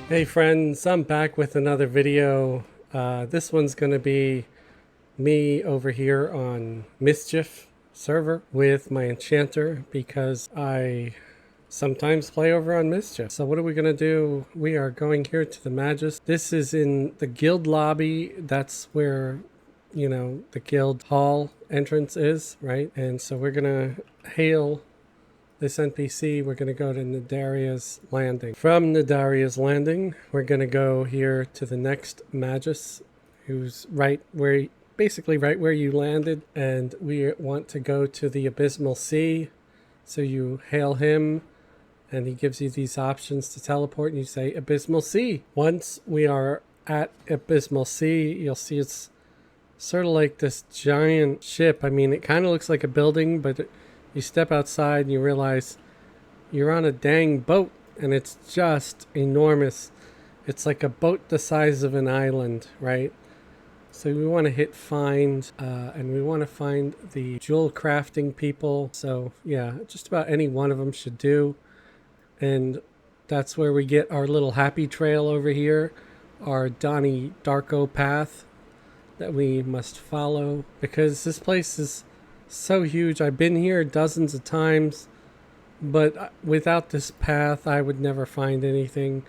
Hey friends, I'm back with another video. This one's going to be me over here on Mischief server with my enchanter because I sometimes play over on Mischief. So what are we going to do? We are going here to the Magus. This is in the guild lobby. That's where, the guild hall entrance is, right? And so we're going to hail this NPC. We're going to go to Nidaria's Landing. From Nidaria's Landing, we're going to go here to the next Magus, who's basically right where you landed. And we want to go to the Abysmal Sea. So you hail him, and he gives you these options to teleport, and you say Abysmal Sea. Once we are at Abysmal Sea, you'll see it's sort of like this giant ship. I mean, it kind of looks like a building, but you step outside and you realize you're on a dang boat, and it's just enormous. It's like a boat the size of an island, right? So we want to hit find, and we want to find the jewel crafting people. So yeah, just about any one of them should do. And that's where we get our little happy trail over here, our Donnie Darko path that we must follow, because this place is so huge. I've been here dozens of times, but without this path I would never find anything.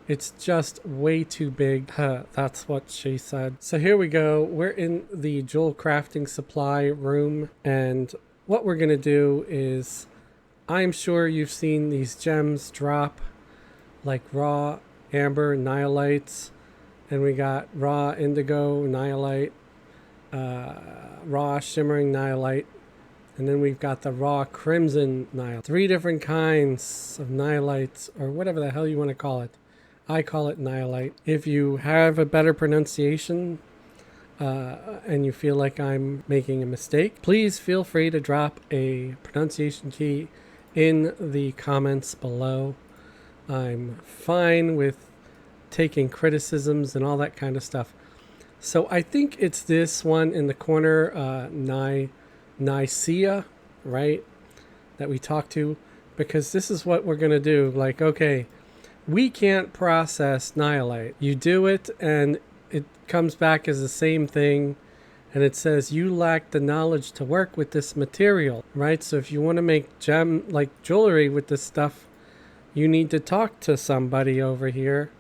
It's just way too big. That's what she said. So here we go. We're in the jewel crafting supply room, and what we're gonna do is, I'm sure you've seen these gems drop, like raw amber nihilites, and we got raw indigo nihilite, raw shimmering nihilite, and then we've got the raw crimson nihilite. 3 different kinds of nihilites, or whatever the hell you want to call it. I call it nihilite. If you have a better pronunciation and you feel like I'm making a mistake, please feel free to drop a pronunciation key in the comments below. I'm fine with taking criticisms and all that kind of stuff. So I think it's this one in the corner, Nicaea, right, that we talked to, because this is what we're going to do. Like, okay, we can't process nihilite. You do it and it comes back as the same thing, and it says you lack the knowledge to work with this material, right? So if you want to make jewelry with this stuff, you need to talk to somebody over here.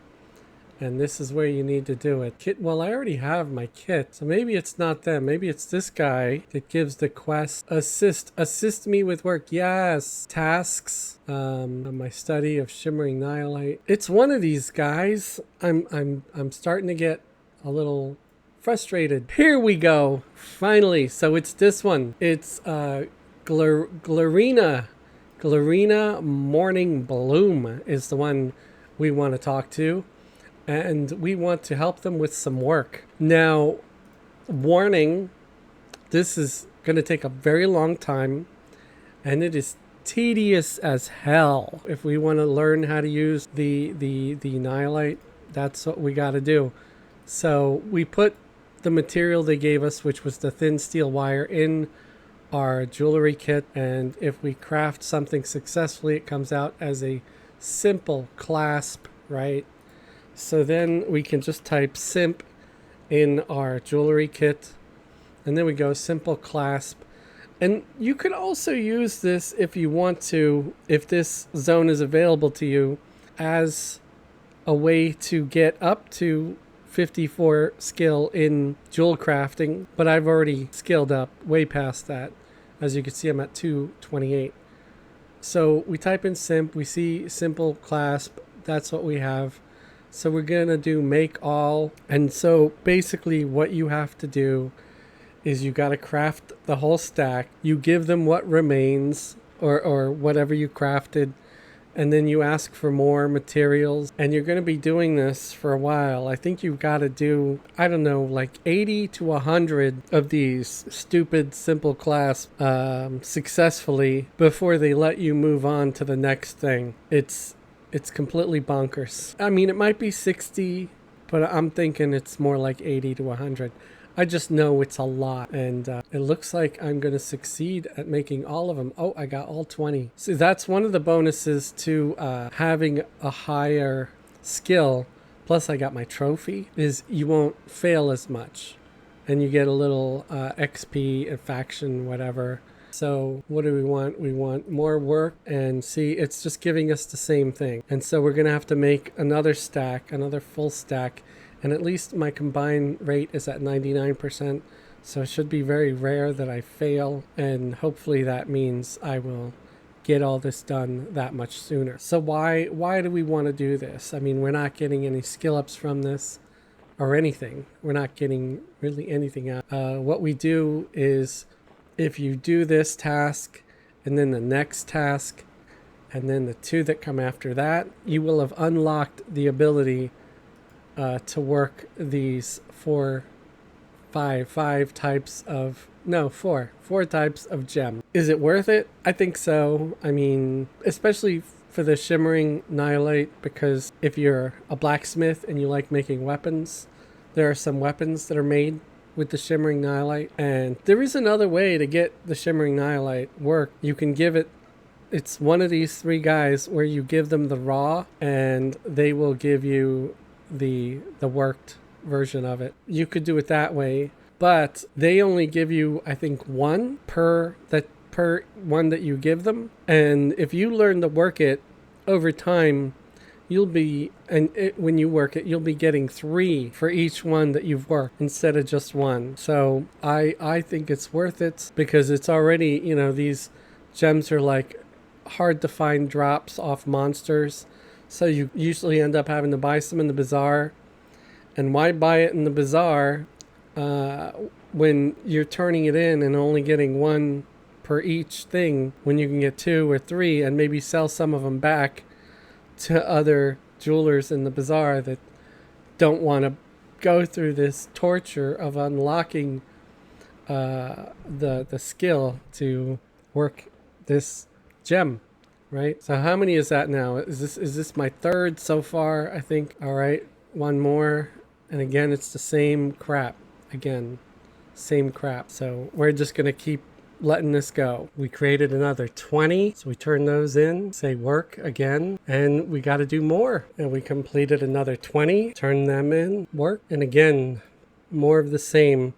And this is where you need to do it. Well, I already have my kit, so maybe it's not them. Maybe it's this guy that gives the quest. Assist me with work. Yes. Tasks. My study of shimmering nihilite. It's one of these guys. I'm starting to get a little frustrated. Here we go. Finally. So it's this one. It's Glorina Morning Bloom is the one we want to talk to. And we want to help them with some work. Now, warning, this is going to take a very long time, and it is tedious as hell. If we want to learn how to use the nihilite, that's what we got to do. So we put the material they gave us, which was the thin steel wire, in our jewelry kit, and if we craft something successfully, it comes out as a simple clasp, right? So then we can just type simp in our jewelry kit, and then we go simple clasp. And you could also use this if you want to, if this zone is available to you, as a way to get up to 54 skill in jewel crafting, but I've already skilled up way past that. As you can see, I'm at 228. So we type in simp, we see simple clasp, that's what we have. So we're going to do make all. And so basically what you have to do is you got to craft the whole stack. You give them what remains, or whatever you crafted, and then you ask for more materials. And you're going to be doing this for a while. I think you've got to do, I don't know, like 80 to 100 of these stupid simple clasp successfully before they let you move on to the next thing. It's completely bonkers. I mean, it might be 60, but I'm thinking it's more like 80 to 100. I just know it's a lot, and it looks like I'm going to succeed at making all of them. Oh, I got all 20. So that's one of the bonuses to having a higher skill, plus I got my trophy, is you won't fail as much. And you get a little XP, a faction, whatever. So what do we want? We want more work, and see, it's just giving us the same thing. And so we're going to have to make another stack, another full stack. And at least my combine rate is at 99%. So it should be very rare that I fail. And hopefully that means I will get all this done that much sooner. So why do we want to do this? I mean, we're not getting any skill ups from this or anything. We're not getting really anything out. What we do is, if you do this task and then the next task and then the two that come after that, you will have unlocked the ability to work these four types of gem. Is it worth it? I think so. I mean, especially for the shimmering Nihilite, because if you're a blacksmith and you like making weapons, there are some weapons that are made with the shimmering Nihilite. And there is another way to get the shimmering Nihilite work. You can give it, it's one of these three guys where you give them the raw and they will give you the worked version of it. You could do it that way, but they only give you, I think, one per one that you give them. And if you learn to work it over time, when you work it, you'll be getting 3 for each one that you've worked instead of just 1. So I think it's worth it, because it's already, these gems are like hard to find drops off monsters. So you usually end up having to buy some in the bazaar. And why buy it in the bazaar when you're turning it in and only getting 1 per each thing, when you can get 2 or 3 and maybe sell some of them back to other jewelers in the bazaar that don't want to go through this torture of unlocking the skill to work this gem, right? So how many is that now? Is this my 3rd so far, I think? All right, 1 more, and again it's the same crap. So we're just gonna keep letting this go. We created another 20, so we turn those in, say work again, and we got to do more. And we completed another 20, turn them in, work, and again, more of the same.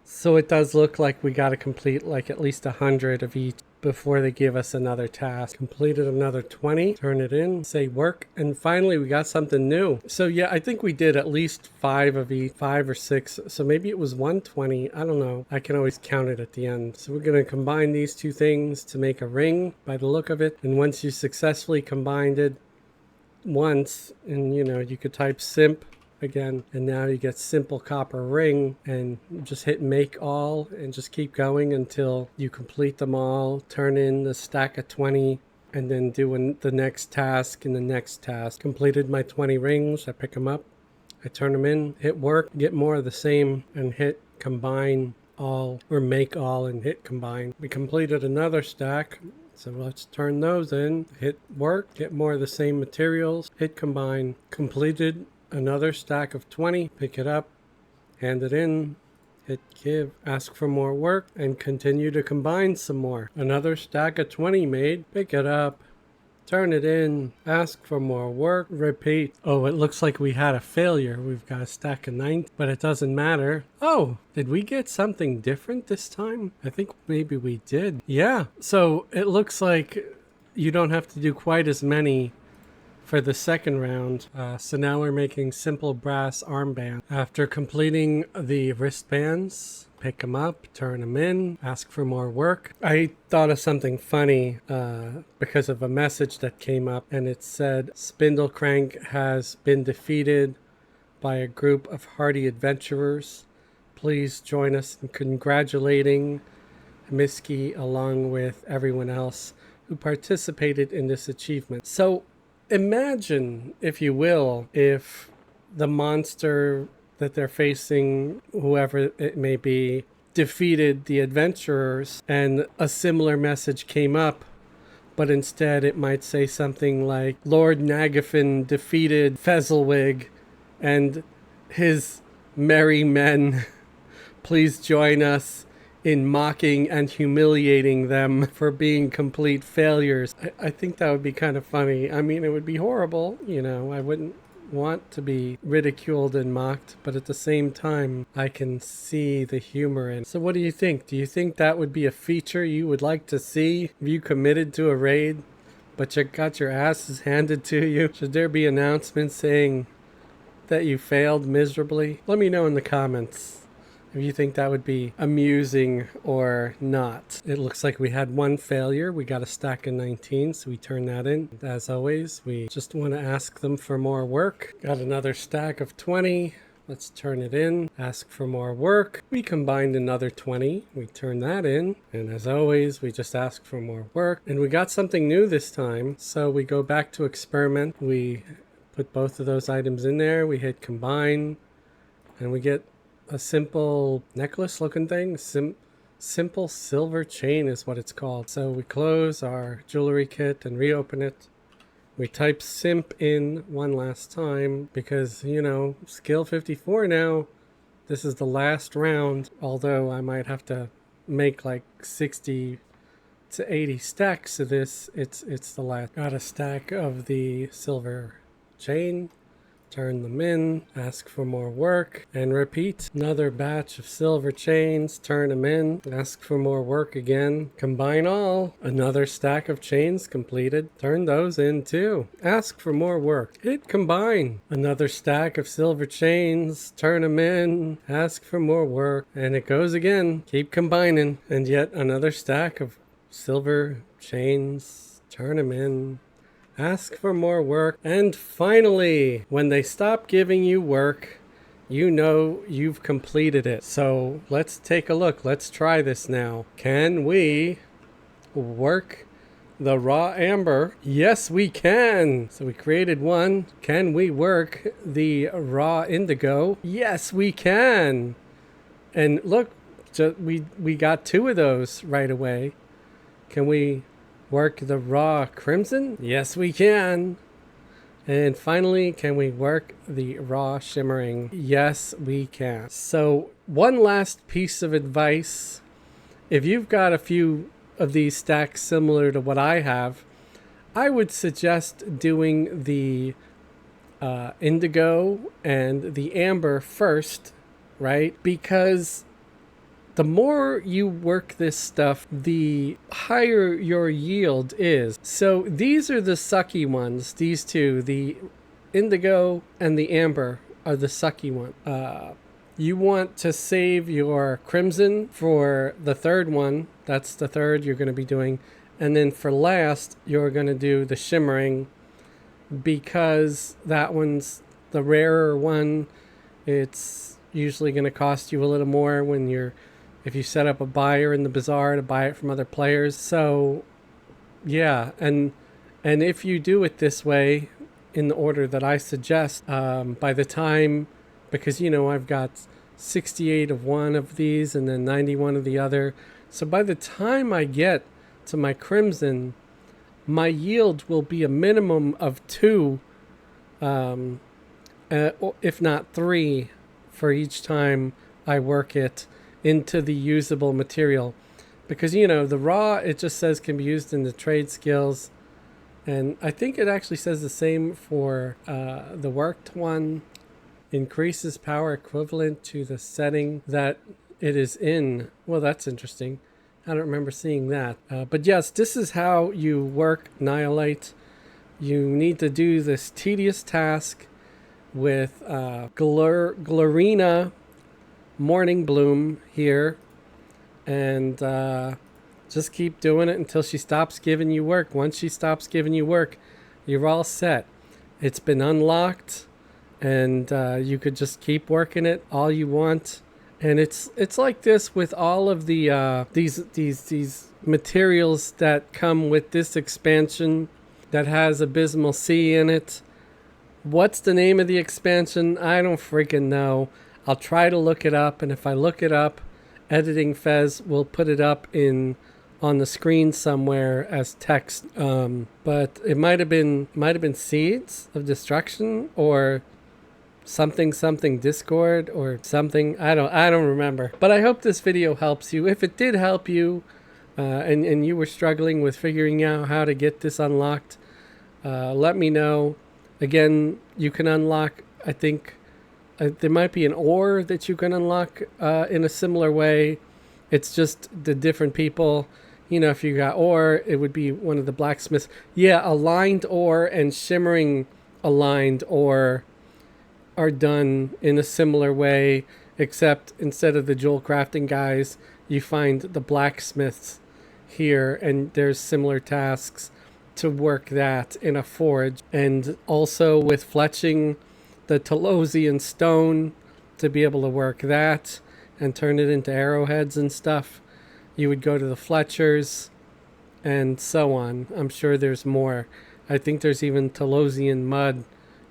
So it does look like we got to complete like at least 100 of each before they give us another task. Completed another 20, turn it in, say work, and finally we got something new. So yeah, I think we did at least 5 of each, 5 or 6. So maybe it was 120. I don't know. I can always count it at the end. So we're going to combine these 2 things to make a ring by the look of it. And once you successfully combined it once, and you could type simp again, and now you get simple copper ring, and just hit make all and just keep going until you complete them all, turn in the stack of 20, and then do the next task and the next task. Completed my 20 rings. I pick them up, I turn them in, hit work, get more of the same, and hit combine all, or make all and hit combine. We completed another stack, so let's turn those in, hit work, get more of the same materials, hit combine. Completed another stack of 20, pick it up, hand it in, hit give, ask for more work, and continue to combine some more. Another stack of 20 made, pick it up, turn it in, ask for more work, repeat. Oh, it looks like we had a failure. We've got a stack of 9, but it doesn't matter. Oh, did we get something different this time? I think maybe we did. Yeah, so it looks like you don't have to do quite as many for the second round. So now we're making simple brass armband. After completing the wristbands, pick them up, turn them in, ask for more work. I thought of something funny because of a message that came up, and it said Spindlecrank has been defeated by a group of hardy adventurers. Please join us in congratulating Miski along with everyone else who participated in this achievement. So imagine, if you will, if the monster that they're facing, whoever it may be, defeated the adventurers and a similar message came up, but instead it might say something like, Lord Nagafin defeated Fezzelwig and his merry men. Please join us in mocking and humiliating them for being complete failures. I think that would be kind of funny. I mean, it would be horrible, I wouldn't want to be ridiculed and mocked, but at the same time, I can see the humor in it. So what do you think? Do you think that would be a feature you would like to see if you committed to a raid, but you got your asses handed to you? Should there be announcements saying that you failed miserably? Let me know in the comments if you think that would be amusing or not. It looks like we had one failure. We got a stack of 19, so we turned that in. As always, we just want to ask them for more work. Got another stack of 20. Let's turn it in. Ask for more work. We combined another 20. We turn that in. And as always, we just ask for more work. And we got something new this time. So we go back to experiment. We put both of those items in there. We hit combine. And we get a simple necklace looking thing. Simple silver chain is what it's called. So we close our jewelry kit and reopen it. We type simp in one last time because, you know, skill 54 now. This is the last round, although I might have to make like 60 to 80 stacks of this. It's the last. Got a stack of the silver chain. Turn them in, ask for more work, and repeat. Another batch of silver chains, turn them in, ask for more work again, combine all. Another stack of chains completed, turn those in too. Ask for more work, hit combine. Another stack of silver chains, turn them in, ask for more work, and it goes again. Keep combining, and yet another stack of silver chains, turn them in. Ask for more work. And finally, when they stop giving you work, you know you've completed it. So let's take a look. Let's try this now. Can we work the raw amber? Yes, we can. So we created one. Can we work the raw indigo? Yes, we can. And look, we got two of those right away. Can we work the raw crimson? Yes, we can. And finally, can we work the raw shimmering? Yes, we can. So one last piece of advice. If you've got a few of these stacks similar to what I have, I would suggest doing the indigo and the amber first, right? Because the more you work this stuff, the higher your yield is. So these are the sucky ones. These two, the indigo and the amber, are the sucky one. You want to save your crimson for the third one. That's the third you're going to be doing. And then for last, you're going to do the shimmering, because that one's the rarer one. It's usually going to cost you a little more when you're if you set up a buyer in the bazaar to buy it from other players. So yeah, and if you do it this way in the order that I suggest, by the time, because you know I've got 68 of one of these and then 91 of the other, so by the time I get to my crimson, my yield will be a minimum of 2, if not 3, for each time I work it into the usable material. Because, you know, the raw, it just says can be used in the trade skills. And I think it actually says the same for the worked one. Increases power equivalent to the setting that it is in. Well, that's interesting. I don't remember seeing that. But yes, this is how you work Nihilite. You need to do this tedious task with Glorina Morning Bloom here, and just keep doing it until she stops giving you work. Once she stops giving you work, you're all set. It's been unlocked, and you could just keep working it all you want. And it's like this with all of the these materials that come with this expansion that has Abysmal Sea in it. What's the name of the expansion? I don't freaking know. I'll try to look it up, and if I look it up, Editing Fez will put it up on the screen somewhere as text. But it might have been Seeds of Destruction or something Discord or something. I don't remember. But I hope this video helps you. If it did help you, and you were struggling with figuring out how to get this unlocked, let me know. Again, you can unlock, I think, there might be an ore that you can unlock in a similar way. It's just the different people. You know, if you got ore, it would be one of the blacksmiths. Yeah, aligned ore and shimmering aligned ore are done in a similar way, except instead of the jewel crafting guys, you find the blacksmiths here, and there's similar tasks to work that in a forge. And also with fletching the Telosian stone, to be able to work that and turn it into arrowheads and stuff, you would go to the Fletchers and so on. I'm sure there's more. I think there's even Telosian mud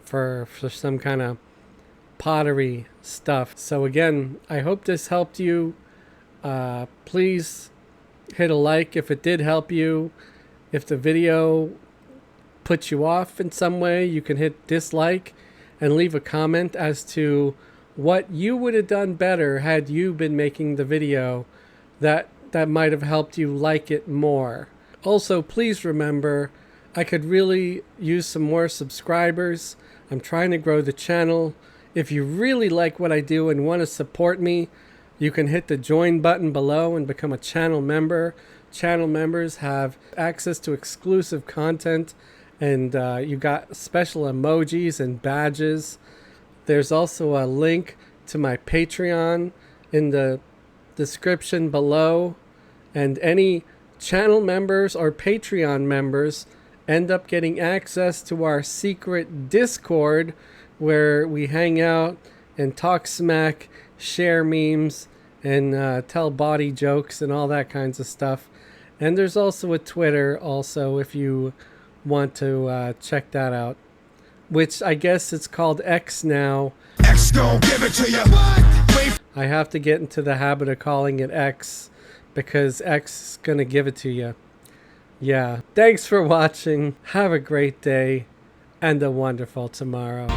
for some kind of pottery stuff. So again, I hope this helped you. Please hit a like if it did help you. If the video put you off in some way, you can hit dislike and leave a comment as to what you would have done better had you been making the video that might have helped you like it more. Also, please remember, I could really use some more subscribers. I'm trying to grow the channel. If you really like what I do and want to support me, you can hit the join button below and become a channel member. Channel members have access to exclusive content, and you got special emojis and badges. There's also a link to my Patreon in the description below, and any channel members or Patreon members end up getting access to our secret Discord, where we hang out and talk smack, share memes, and tell body jokes and all that kinds of stuff. And there's also a Twitter also, if you want to check that out, which I guess it's called X now. X gon' give it to you. I have to get into the habit of calling it X, because X is gonna give it to you. Yeah. Thanks for watching. Have a great day and a wonderful tomorrow.